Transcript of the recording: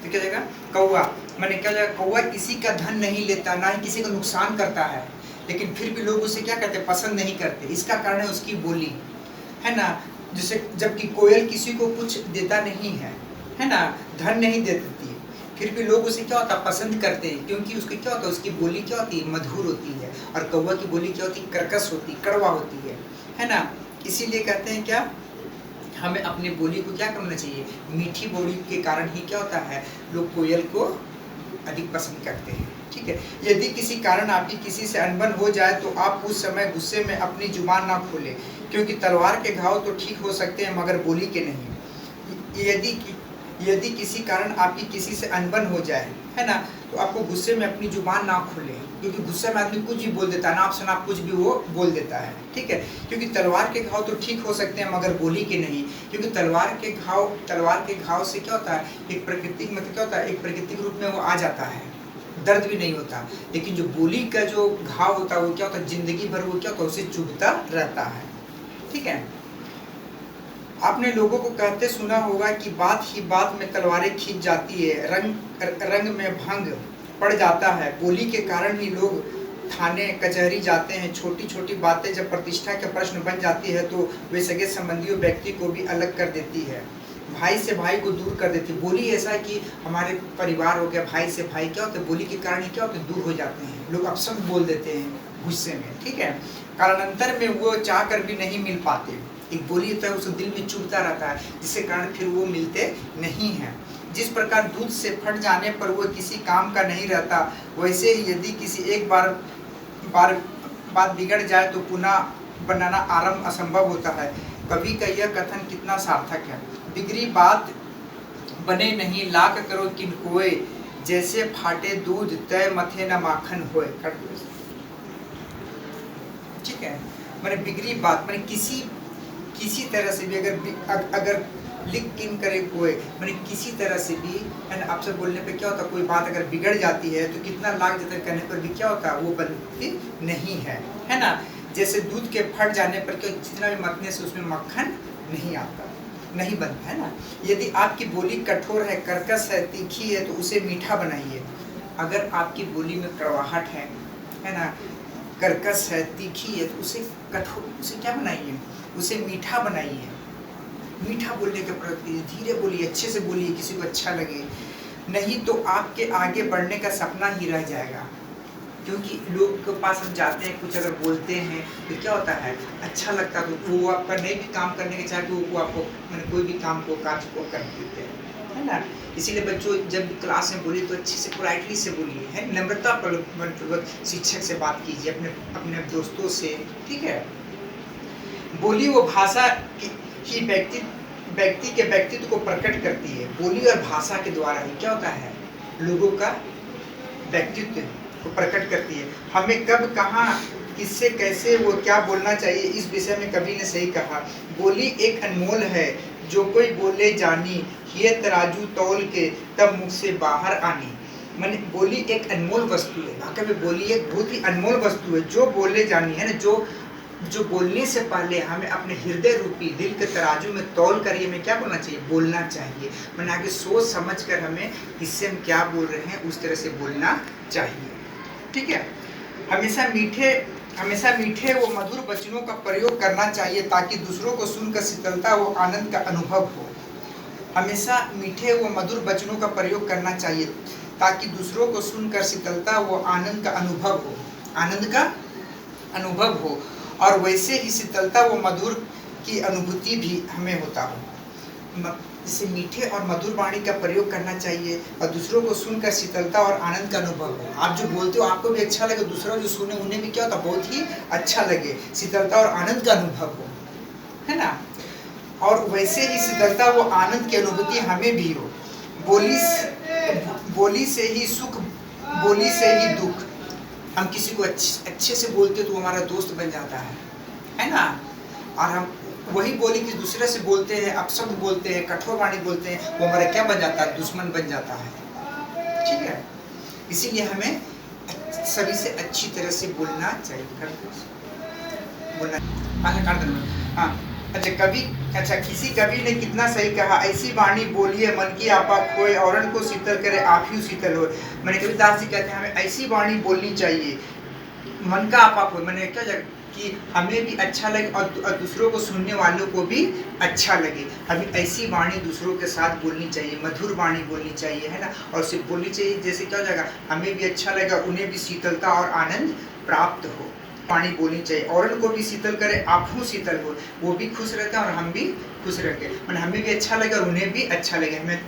तो क्या जाएगा कौआ, मैंने क्या जाएगा कौआ किसी का धन नहीं लेता, ना ही किसी का नुकसान करता है, लेकिन फिर भी लोग उसे क्या कहते हैं, पसंद नहीं करते। इसका कारण है उसकी बोली, है ना। जैसे जबकि कोयल किसी को कुछ देता नहीं है ना, धन नहीं दे देती है, फिर भी लोग उसे क्या होता है पसंद करते हैं, क्योंकि उसकी क्या होता है, उसकी बोली क्या होती है, मधुर होती है। और कौवा की बोली क्या होती है, कर्कश होती, कड़वा होती है ना। इसीलिए कहते हैं क्या, हमें अपनी बोली को क्या करना चाहिए, मीठी बोली के कारण ही क्या होता है, लोग कोयल को अधिक पसंद करते हैं। ठीक है, यदि किसी कारण आपकी किसी से अनबन हो जाए तो आप उस समय गुस्से में अपनी जुबान ना खोलें, क्योंकि तलवार के घाव तो ठीक हो सकते हैं मगर बोली के नहीं। यदि किसी कारण आपकी किसी से अनबन हो जाए, है ना, तो आपको गुस्से में अपनी जुबान ना खोलें, क्योंकि गुस्से में आदमी कुछ भी बोल देता है, ना आप सुना कुछ भी वो बोल देता है। ठीक है, क्योंकि तलवार के घाव तो ठीक हो सकते हैं मगर बोली के नहीं, क्योंकि तलवार के घाव से क्या होता है, एक प्राकृतिक मतलब क्या होता है, एक प्राकृतिक रूप में वो आ जाता है, दर्द भी नहीं होता। लेकिन जो बोली का जो घाव होता है वो क्या होता है, जिंदगी भर वो क्या होता है, उसे चुभता रहता है। ठीक है, आपने लोगों को कहते सुना होगा कि बात ही बात में तलवारें खींच जाती है, रंग में भंग पड़ जाता है। बोली के कारण ही लोग थाने कचहरी जाते हैं। छोटी छोटी बातें जब प्रतिष्ठा के प्रश्न बन जाती है तो वे सगे संबंधियों व्यक्ति को भी अलग कर देती है, भाई से भाई को दूर कर देती है। बोली ऐसा कि हमारे परिवार हो गया, भाई से भाई क्या होता है, बोली के कारण ही क्या होता है, दूर हो जाते हैं लोग, अपशब्द बोल देते हैं गुस्से में। ठीक है, कालांतर में वो चाह कर भी नहीं मिल पाते। एक बोली होता है उसे दिल में चुभता रहता है, जिसके कारण फिर वो मिलते नहीं हैं। जिस प्रकार दूध से फट जाने पर वो किसी काम का नहीं रहता, वैसे ही यदि किसी एक बार बात बिगड़ जाए तो पुनः बनाना आरंभ असंभव होता है। कवि का यह कथन कितना सार्थक है, बिगड़ी बात बने नहीं लाख करो किन कोय, जैसे फाटे दूध तय मथे न माखन होए। ठीक है, मैंने बिगड़ी बात मैंने किसी तरह से भी अगर लिख किन करे कोई, मैंने किसी तरह से भी, है ना, आपसे बोलने पे क्या होता है, कोई बात अगर बिगड़ जाती है तो कितना लाख जतन करने पर भी क्या होता है, वो बनती नहीं है ना। जैसे दूध के फट जाने पर क्या, जितना भी मथने से उसमें मक्खन नहीं आता, नहीं बनता, है ना। यदि आपकी बोली कठोर है, कर्कश है, तीखी है तो उसे मीठा बनाइए। अगर आपकी बोली में कड़वाहट है ना, कर्कश है, तीखी है तो उसे क्या बनाइए, उसे मीठा बनाइए। मीठा बोलने का प्रयोग कीजिए, धीरे बोलिए, अच्छे से बोलिए, किसी को अच्छा लगे, नहीं तो आपके आगे बढ़ने का सपना ही रह जाएगा। क्योंकि लोग के पास हम जाते हैं, कुछ अगर बोलते हैं तो क्या होता है, अच्छा लगता है तो वो आपका नहीं भी काम करने के चाहे तो वो आपको मैंने कोई भी काम को कार्य को कर देते हैं, है ना। इसीलिए बच्चों जब क्लास में बोलिए तो अच्छे से पोलाइटली से बोलिए, है, नम्रता पूर्वक शिक्षक से बात कीजिए, अपने दोस्तों से। ठीक है, बोली वो भाषा ही व्यक्ति के व्यक्तित्व को प्रकट करती है। बोली और भाषा के द्वारा ही क्या होता है, लोगों का व्यक्तित्व को प्रकट करती है। हमें कब कहाँ किससे कैसे वो क्या बोलना चाहिए, इस विषय में कवि ने सही कहा, बोली एक अनमोल है जो कोई बोले जानी, ये तराजू तौल के तब मुख से बाहर आनी। माने बोली एक अनमोल वस्तु है, वाकई में बोली एक बहुत ही अनमोल वस्तु है जो बोले जानी, है ना, जो बोलने से पहले हमें अपने हृदय रूपी दिल के तराजू में तौल कर हमें क्या बोलना चाहिए, बोलना चाहिए। मैंने आगे सोच समझ कर हमें इससे हम क्या बोल रहे हैं उस तरह से बोलना चाहिए। ठीक है, हमेशा मीठे व मधुर वचनों का प्रयोग करना चाहिए ताकि दूसरों को सुनकर शीतलता व आनंद का अनुभव हो। हमेशा मीठे व मधुर वचनों का प्रयोग करना चाहिए ताकि दूसरों को सुनकर शीतलता व आनंद का अनुभव हो, और वैसे ही शीतलता व मधुर की अनुभूति भी हमें होता हो। जैसे मीठे और मधुर वाणी का प्रयोग करना चाहिए और दूसरों को सुनकर शीतलता और आनंद का अनुभव हो। आप जो बोलते हो आपको भी अच्छा लगे, दूसरों जो सुने उन्हें भी क्या होता, बहुत ही अच्छा लगे, शीतलता और आनंद का अनुभव हो, है ना। और वैसे ही शीतलता व आनंद की अनुभूति हमें भी हो। बोली से ही सुख, बोली से ही दुख। हम किसी को अच्छे से बोलते तो हमारा दोस्त बन जाता है ना। और हम वही बोली कि दूसरे से बोलते हैं, अपशब्द बोलते हैं, कठोर वाणी बोलते हैं, वो हमारा क्या बन जाता है, दुश्मन बन जाता है। ठीक है, इसीलिए हमें सभी से अच्छी तरह से बोलना चाहिए। हाँ, अच्छा कवि अच्छा किसी कवि ने कितना सही कहा, ऐसी वाणी बोलिए मन की आपा खोए, औरन को शीतल करे आप ही शीतल हो। मैंने कबीरदास जी कहते हैं हमें ऐसी वाणी बोलनी चाहिए मन का आपा खोए, मैंने क्या कि हमें भी अच्छा लगे और दूसरों को सुनने वालों को भी अच्छा लगे। हमें ऐसी वाणी दूसरों के साथ बोलनी चाहिए, मधुर वाणी बोलनी चाहिए, है ना। और सिर्फ बोलनी चाहिए जैसे क्या हो जाएगा, हमें भी अच्छा लगेगा, उन्हें भी शीतलता और आनंद प्राप्त हो। वाणी बोलनी चाहिए, औरन को भी शीतल करे आप हूँ शीतल हो, वो भी खुश रहते हैं और हम भी खुश रहते हैं, हमें भी अच्छा लगे और उन्हें भी अच्छा लगे। हमें